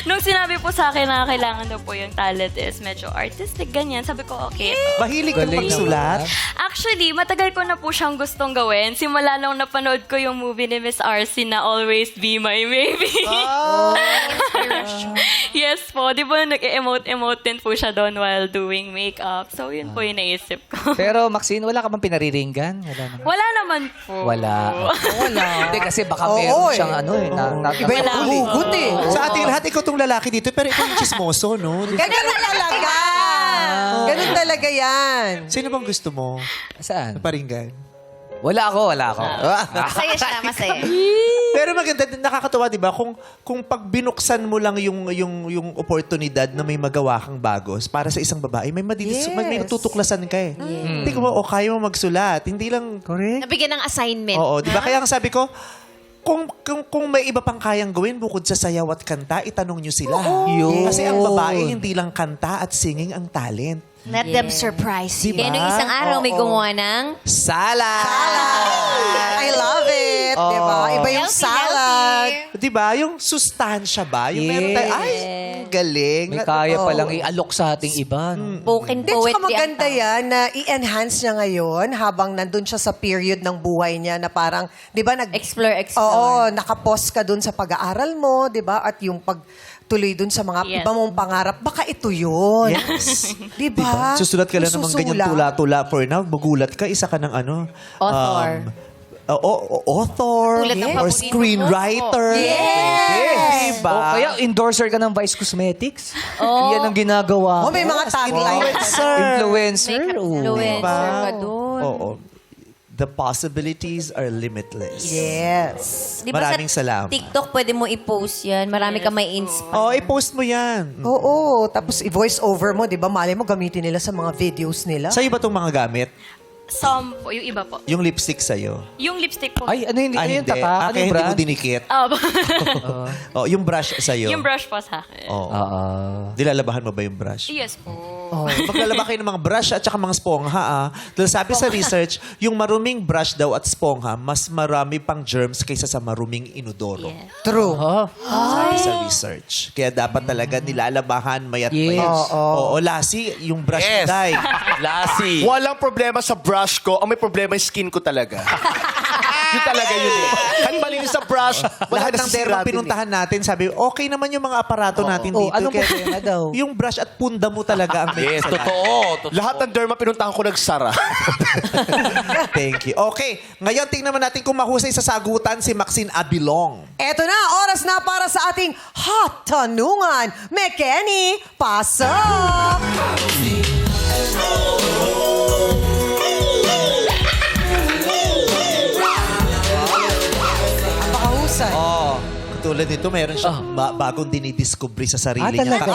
Nung sinabi po sa akin na kailangan daw po yung talent is medyo artistic, ganyan. Sabi ko, okay. Mahilig kang Galing magsulat? Actually, matagal ko na po siyang gustong gawin. Simula nung napanood ko yung movie ni Miss RC na Always Be My Baby. Yes po. Di ba nag-emote din po siya doon while doing makeup. So, yun po yung naisip ko. Pero Maxine, wala ka bang pinariringgan? Wala naman. Wala naman po. Wala. Hindi kasi baka meron siyang ano eh. Iba yung hugot eh. Sa ating lahat, ikaw tong lalaki dito, pero ikaw yung chismoso, no? Ganun talaga. Ganun talaga yan. Sino bang gusto mo? Saan? Paringgan. Wala ako. Masaya siya, masaya. Pero maganda, nakakatawa, di ba? Kung pag binuksan mo lang yung oportunidad na may magawa kang bagos para sa isang babae, may may natutuklasan ka eh. Hindi ko o kaya mo magsulat. Hindi lang... Correct. Nabigyan ng assignment. Oo, di ba? Kaya ang sabi ko, kung may iba pang kayang gawin bukod sa sayaw at kanta, itanong nyo sila. Kasi ang babae, hindi lang kanta at singing ang talent. Let them surprise you. Diba? Kaya nung isang araw, may gumawa ng... Salad! I love it. Diba? Iba yung Healthy, salad. healthy. Di ba? Yung sustansya ba? Yung meron tayo, ay, galing. May kaya palang ialok sa ating iba. No? Spoken Hindi, poetry. tsaka maganda yan na i-enhance niya ngayon habang nandun siya sa period ng buhay niya na parang, di ba, Explore. Oo, nakapost ka dun sa pag-aaral mo, di ba? At yung pagtuloy dun sa mga Yes. iba mong pangarap, baka ito yun. Yes. Di ba? Susulat ka lang ng mga ganyan tula-tula for now. Magulat ka, isa ka ng ano? Author. Author. Tulad ng Or paborito screenwriter. Yes! Diba? O kaya endorser ka ng Vice Cosmetics. Yan ang ginagawa. Oh, may mga tagline. Influencer. Influencer Diba? ka dun. Oo. The possibilities are limitless. Yes. Di ba Maraming sa salamat. TikTok, pwede mo i-post yan. Marami ka may inspire. Oh, i-post mo yan. Oo, tapos i-voice over mo, di ba? Malay mo gamitin nila sa mga videos nila. Sa'yo ba itong mga gamit? Some po, yung iba po. Yung lipstick sa'yo? Yung lipstick po. Ay, ano hindi? Ano yung tata? Ano Kaya yung hindi mo brand? dinikit. Oh, yung brush sa'yo? yung brush po sa akin. Oo. Oo. Dilalabahan mo ba yung brush? Yes po. Maglalaba kayo ng mga brush at saka mga spongha, ah. Dahil sabi sa research, yung maruming brush daw at spongha, mas marami pang germs kaysa sa maruming inodoro. Yeah. True. Sabi sa research. Kaya dapat talaga nilalabahan mayat Yes. mayat. Oo, Lassie, yung brush Yes. dye. Lassie. Walang problema sa brush ko. Ang may problema yung skin ko talaga. Yun talaga yun eh. Kahit malinis sa brush, wala Lahat ng derma pinuntahan natin, sabi, okay naman yung mga aparato natin dito. anong Kaya problema daw? Yung brush at punda mo talaga ang may Yes, kasalanan. totoo. Lahat ng derma pinuntahan ko nagsara. Thank you. Okay, ngayon tingnan natin kung mahusay sa sagutan si Maxine Abilong. Eto na, oras na para sa ating Hot Tanungan. Mekeni, pasok! Napakahusay. Oh, tulad nito, mayroon siyang bagong dinidiscovery sa sarili niya. talaga?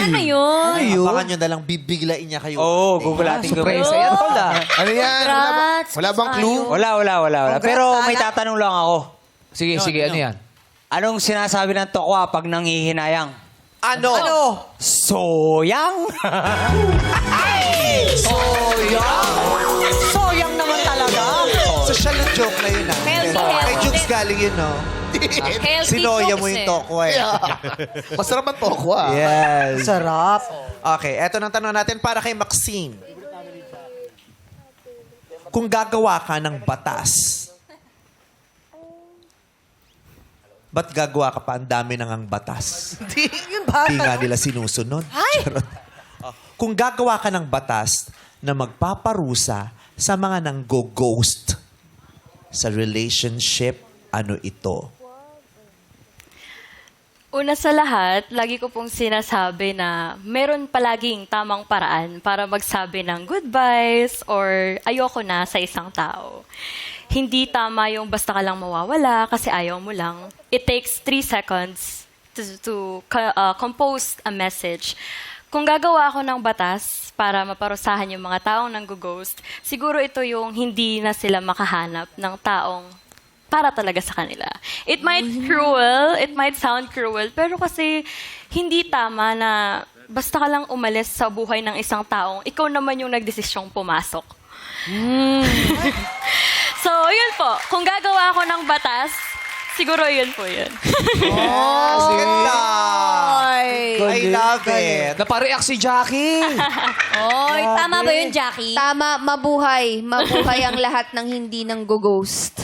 Ano yun? Abangan nyo na lang, bibiglain niya kayo. Oo, gugulatin ko. Surprise. Yan pala. Ano yan? Congrats. Wala bang clue? Wala. Congrats, Pero may Ana. tatanong lang ako. Sige, ano yan? Anong sinasabi ng tokwa pag nanghihinayang? Ano? Soyang? Soyang naman talaga. Social na joke na yun, ah. Kay Jukes galing yun, no? Healthy Sinoya jokes mo yung eh. tokwa, eh. Masarap ang toko ah. Yes. Sarap. Okay, eto ng tanong natin para kay Maxine. Kung gagawa ka ng batas, ba't gagawa ka pa? Ang dami nang ang batas. Yun ba? Di nga nila sinusunod. Charot. Kung gagawa ka ng batas na magpaparusa sa mga nang-go-ghost sa relationship, ano ito? Una sa lahat, lagi ko pong sinasabi na meron palaging tamang paraan para magsabi ng goodbyes or ayoko na sa isang tao. Hindi tama yung basta ka lang mawawala kasi ayaw mo lang. It takes 3 seconds to compose a message. Kung gagawa ako ng batas para maparusahan yung mga taong nanggo-ghost, siguro ito yung hindi na sila makahanap ng taong para talaga sa kanila. It might sound cruel, pero kasi hindi tama na basta ka lang umalis sa buhay ng isang taong, ikaw naman yung nagdesisyong pumasok. So, yun po. Kung gagawa ako ng batas, siguro yun po yun. Ganda! I love it. Napareact si Jackie. Oy, tama ba yun, Jackie? Tama, mabuhay. Mabuhay ang lahat ng hindi nang go-ghost.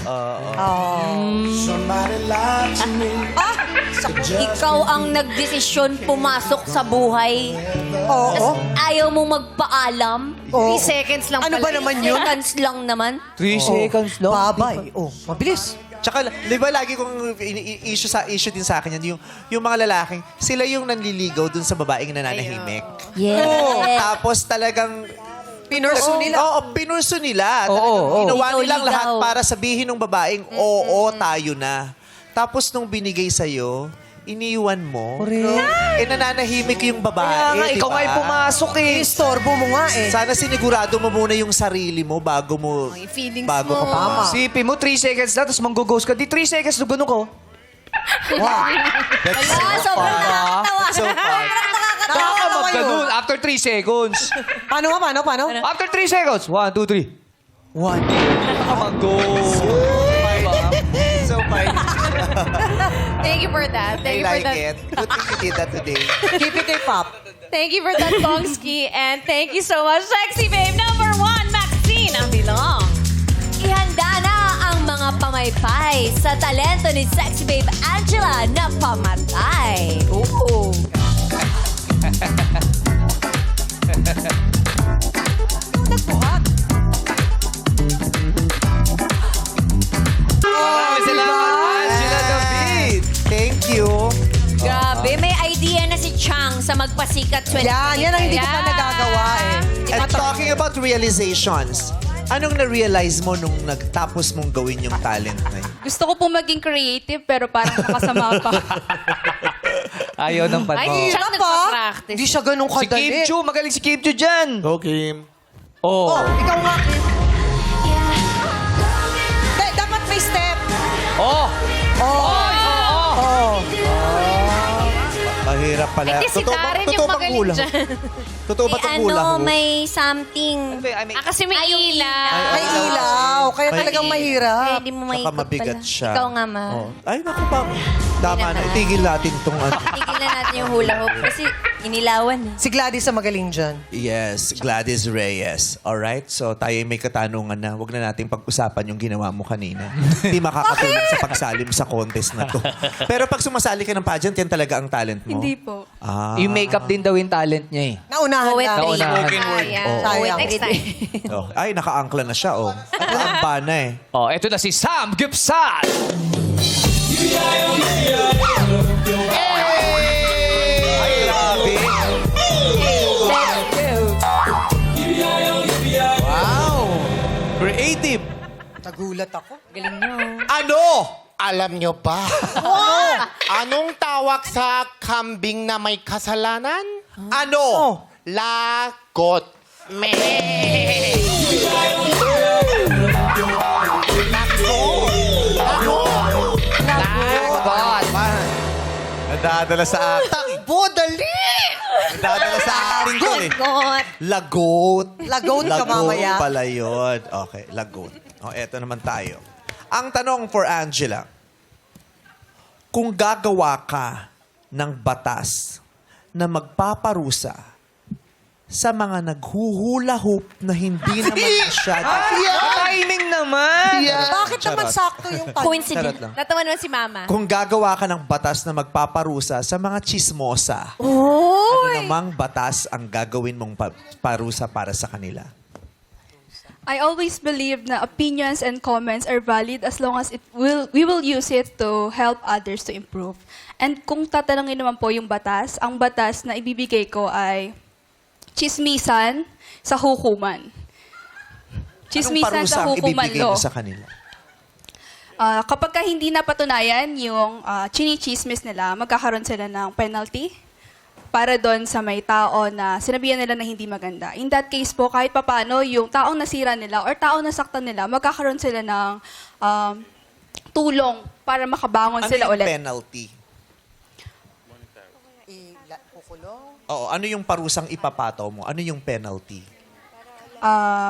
Ikaw ang nagdesisyon pumasok sa buhay. Oo. Ayaw mong magpaalam. 3 seconds lang Ano pala. ba naman yun? Seconds lang naman. 3 seconds lang. Babay. Oh, mabilis. Tsaka, di ba lagi kong issue din sa akin yan, yung mga lalaking, sila yung nanliligaw dun sa babaeng nananahimik. Yes. Tapos talagang Pinurso nila. Oo, pinurso nila. Oo. Ginawa Ikaw nilang lahat ligaw. para sabihin ng babaeng, oo, tayo na. Tapos nung binigay sa'yo, iniwan mo. Nananahimik yung babae, Kaya nga, di ikaw ba? nga yung pumasok eh. Istorbo mo nga eh. Sana sinigurado mo muna yung sarili mo bago mo, feelings bago mo. ka pumasok. Sipin mo, 3 seconds na, tapos manggo-ghost ka. Di 3 seconds, ganun ko. That's sobrang nakakatawa. so fun. Baka Nakakatawa yun. magganun after 3 seconds. Paano nga? Paano? After 3 seconds. 1, 2, 3. 1. Nakamang-ghost. So fun. Thank you for that. I Thank you for like that. it. Good thing you did that today. Keep it A-pop. Thank you for that, Bongski. And thank you so much, Sexy Babe number 1, Maxine ang bilong. Ihanda na ang mga pamaypay sa talento ni Sexy Babe Angela na pamatay. Ooh. Salamat, Angela David. Thank you. Grabe, may idea na si Chang sa magpasikat 2025. Yan ang hindi ko pa nagagawa eh. And talking about realizations, anong na-realize mo nung nagtapos mong gawin yung talent na yun? Gusto ko po maging creative pero parang nakasama pa. Ayaw ng Ay, panahon. siya nagpa-practice. Hindi siya ganun Si Kim kadali. Chu, magaling si Kim Chu dyan. Go, Kim. Oh. Ikaw nga, Kim. Dapat may step. Oh. Mahirap pala. Ay, si Karen yung magaling kulang? dyan. Totoo ba itong kulang? may something. Kasi may ilaw. May ilaw. Kaya May talagang ilaw. mahirap. Hindi mo Saka maikot mabigat pala. siya. Ikaw nga, ma. Oh. Ay, naku pa. Tama na. Itigil natin itong ano. Tigilan natin yung hula hoop kasi inilawan eh. Si Gladys ang magaling dyan. Yes, Gladys Reyes. Alright? So, tayo may katanungan na. Huwag na nating pag-usapan yung ginawa mo kanina. Hindi makakatulong sa pagsalim sa contest na to. Pero pag sumasali ka ng pageant, yan talaga ang talent mo? Hindi po. Ah. Yung makeup din daw yung talent niya eh. Naunahan lang. Naunahan. Ayan. Oo. Sayang. Next time. Oh. Ay, naka-angkla na siya, oh. Naka-amba na eh. Oh, eto na si Sam Gibson. Ay, grabe. Wow. Creative. Nagulat ako. Galing nyo. Ano? Alam nyo ba? Anong tawag sa kambing na may kasalanan? Ano? Lagot. Me. Lagot. Nadadala sa acting. Takbo, dali! Nadadala sa acting ko eh. Lagot. Lagot ka mamaya. pala yun. Okay, lagot. O, eto naman tayo. Ang tanong for Angela, kung gagawa ka ng batas na magpaparusa sa mga naghuhula-hoop na hindi naman masyado. Timing naman. Bakit naman Charot. sakto yung time? Coincident. lang. Natawa naman si Mama. Kung gagawa ka ng batas na magpaparusa sa mga chismosa, ano namang batas ang gagawin mong parusa para sa kanila? I always believe na opinions and comments are valid as long as we will use it to help others to improve. And kung tatanungin naman po yung batas, ang batas na ibibigay ko ay chismisan sa hukuman. Anong Chismisan parusa sa ang hukuman ibibigay mo law. sa kanila? Kapag ka hindi napatunayan yung chinichismis nila, magkakaroon sila ng penalty. para doon sa may tao na sinabihan nila na hindi maganda. In that case po, kahit papano, yung taong nasira nila or taong nasaktan nila, magkakaroon sila ng tulong para makabangon Ano sila yung ulit. penalty? Oo, ano yung parusang ipapataw mo? Ano yung penalty?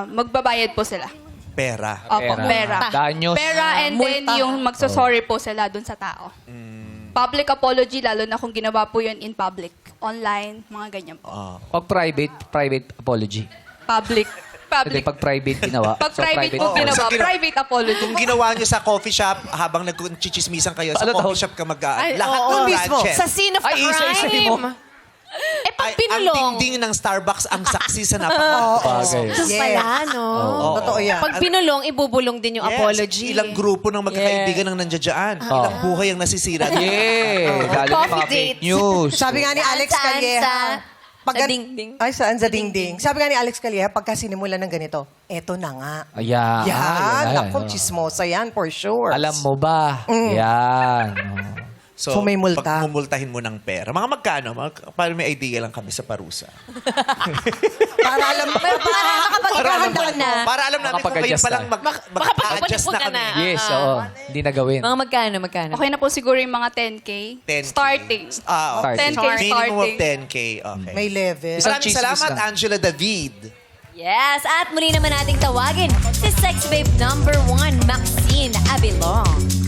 Magbabayad po sila. Pera. Opo, pera. Danyos. Pera and then yung magsasorry po sila dun sa tao. Public apology, lalo na kung ginawa po yun in public. Online, mga ganyan po. Pag private apology. Public. Hindi, pag private ginawa. Pag private po Oo, ginawa, sa private apology. Kung ginawa nyo sa coffee shop, habang nagchichismisan kayo, sa Ano coffee tawag? shop ka Ay, lahat oo. ng Mismo. branches. Sa scene of the isa-isahin mo. crime. Eh, pag Ang pinulong. dingding ng Starbucks ang saksi sa napaka. Doon pala, no? Totoo yan. Pag pinulong, ibubulong din yung apology. Ilang grupo ng magkakaibigan ang nandiyan. Ilang buhay ang nasisira. Yeah. Lalo yung mga Coffee fake dates. news. Sabi nga ni Alex Saan? Calleja. Sa dingding. Ay, saan? Sa dingding. Sabi nga ni Alex Calleja, pagka sinimulan ng ganito, eto na nga. Ayan. Yan. Ako, chismosa yan, for sure. Alam mo ba? Yan. So, may multa. Pag mumultahin mo ng pera. Mga magkano? Para may idea lang kami sa parusa. Para alam mo. Makapaghandaan na. Para alam namin kung kayo Makapag-adjust palang mag-adjust na ka kami. na. Yes, oo. Hindi na gawin. Mga magkano? Okay na po siguro yung mga 10K. 10K. Starting. Starting. 10K Minimum of starting. 10K. Okay. May level. Isang Maraming chismis salamat, lang. Angela David. Yes, at muli naman nating tawagin si Sex Babe number 1, Maxine Abilong.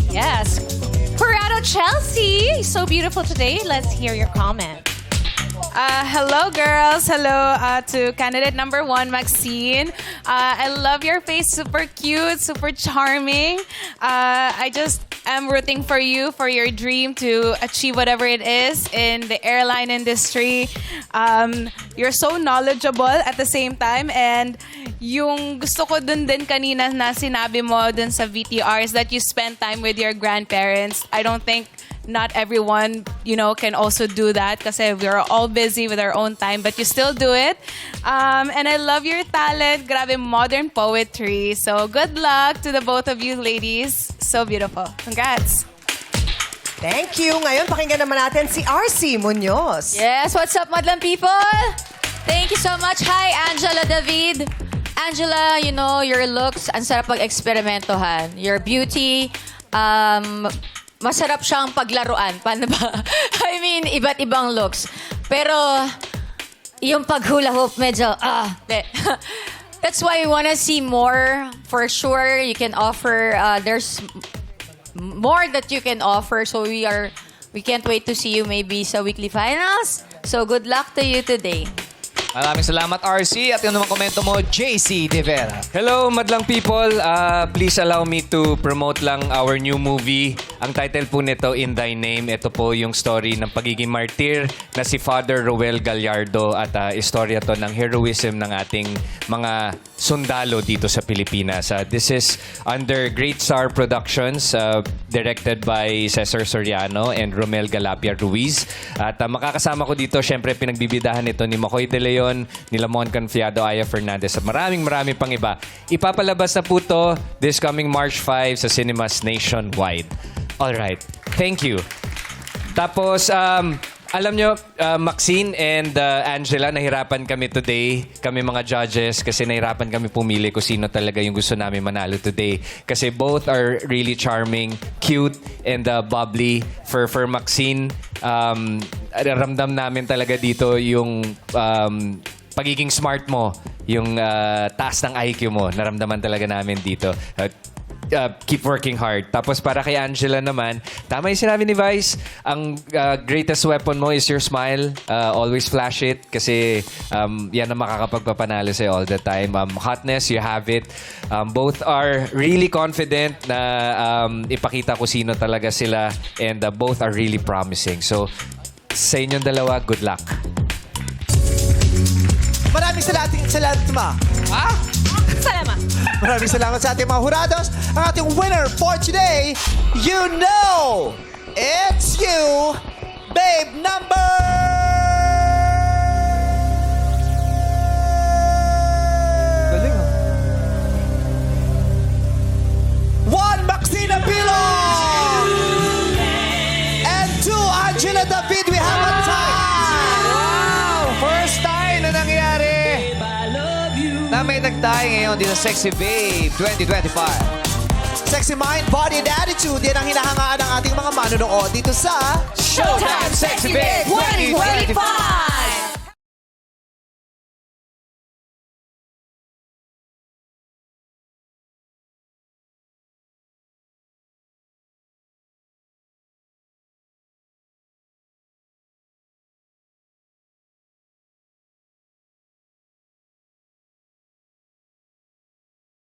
Yes. Corrado Chelsea, so beautiful today. Let's hear your comment. Hello, girls. Hello to candidate number 1, Maxine. I love your face. Super cute, super charming. I just am rooting for you, for your dream to achieve whatever it is in the airline industry. You're so knowledgeable at the same time. And yung gusto ko dun din kanina na sinabi mo dun sa VTR is that you spend time with your grandparents. I don't think not everyone, can also do that kasi we're all busy with our own time, but you still do it. And I love your talent. Grabe, modern poetry. So good luck to the both of you ladies. So beautiful. Congrats. Thank you. Ngayon, pakinggan naman natin si RC Munoz. Yes, what's up, Madlang people? Thank you so much. Hi, Angela David. Angela, your looks, ang sarap pag-eksperimentohan. Your beauty, masarap siyang paglaruan. Paano ba? I mean, iba't ibang looks. Pero, yung paghula hoop, medyo, That's why we wanna see more. For sure, you can offer, there's more that you can offer. So we can't wait to see you maybe sa weekly finals. So good luck to you today. Maraming salamat, RC. At yung naman komento mo, JC De Vera. Hello, madlang people. Please allow me to promote lang our new movie. Ang title po nito, In Thy Name. Ito po yung story ng pagiging martir na si Father Roel Gallardo at istorya to ng heroism ng ating mga sundalo dito sa Pilipinas. This is under Great Star Productions, directed by Cesar Soriano and Romel Galapia Ruiz. At makakasama ko dito, syempre, pinagbibidahan ito ni Makoy De Leon, ni Lamon Confiado, Aya Fernandez, at maraming pang iba. Ipapalabas na po to this coming March 5 sa cinemas nationwide. Alright. Thank you. Tapos, alam nyo, Maxine and Angela, nahirapan kami today, kami mga judges, kasi nahirapan kami pumili kung sino talaga yung gusto namin manalo today. Kasi both are really charming, cute, and bubbly. For Maxine, ramdam namin talaga dito yung pagiging smart mo, yung taas ng IQ mo, naramdaman talaga namin dito. Keep working hard. Tapos para kay Angela naman, tama yung sinabi ni Vice, ang greatest weapon mo is your smile. Always flash it kasi yan ang makakapagpapanalo sa'yo all the time. Hotness, you have it. Both are really confident na ipakita ko sino talaga sila, and both are really promising. So, sa inyong dalawa, good luck. Maraming salamat ma. Salamat. Maraming salamat sa ating mga hurados. Ang ating winner for today, it's you, babe number... Sexy Babe 2025. Sexy mind, body, and attitude. Yan ang hinahangaan ng ating mga manonood dito sa Showtime Sexy Babe 2025!